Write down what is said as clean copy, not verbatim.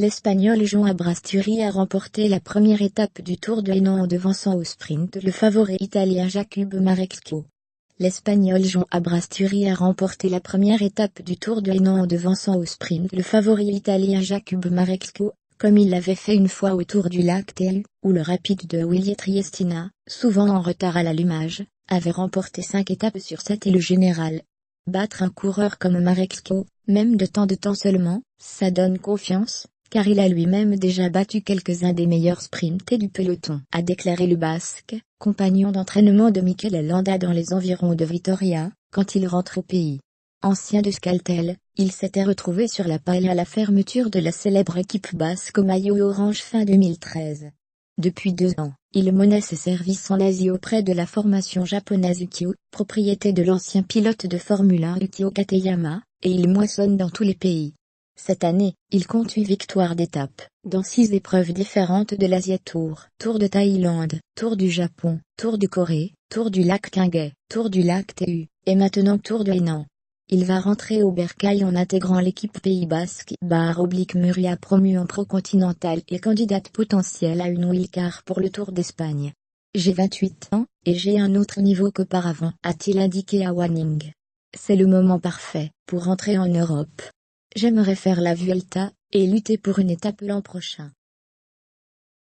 L'Espagnol Joan Abrasturi a remporté la première étape du Tour de Hénan en devançant au sprint le favori italien Jakub Marecchio. L'Espagnol Joan Abrasturi a remporté la première étape du Tour de Hénan en devançant au sprint le favori italien Jakub Marecchio, comme il l'avait fait une fois au Tour du lac Telu, où le rapide de Willy Triestina, souvent en retard à l'allumage, avait remporté 5 étapes sur 7 et le général. Battre un coureur comme Marecchio, même de temps seulement, ça donne confiance, car il a lui-même déjà battu quelques-uns des meilleurs sprintés du peloton, a déclaré le Basque, compagnon d'entraînement de Mikel Landa dans les environs de Vitoria, quand il rentre au pays. Ancien d'Euskaltel, il s'était retrouvé sur la paille à la fermeture de la célèbre équipe basque au maillot orange fin 2013. Depuis 2 ans, il menait ses services en Asie auprès de la formation japonaise Ukyo, propriété de l'ancien pilote de Formule 1 Ukyo Kateyama, et il moissonne dans tous les pays. Cette année, il compte 8 victoires d'étape, dans 6 épreuves différentes de l'Asia Tour. Tour de Thaïlande, Tour du Japon, Tour du Corée, Tour du lac Qinghai, Tour du lac Teu, et maintenant Tour de Hénan. Il va rentrer au bercail en intégrant l'équipe Pays Basque. Muria promu en pro-continental et candidate potentielle à une wildcard pour le Tour d'Espagne. J'ai 28 ans, et j'ai un autre niveau qu'auparavant, a-t-il indiqué à Wanning. C'est le moment parfait pour rentrer en Europe. J'aimerais faire la Vuelta, et lutter pour une étape l'an prochain.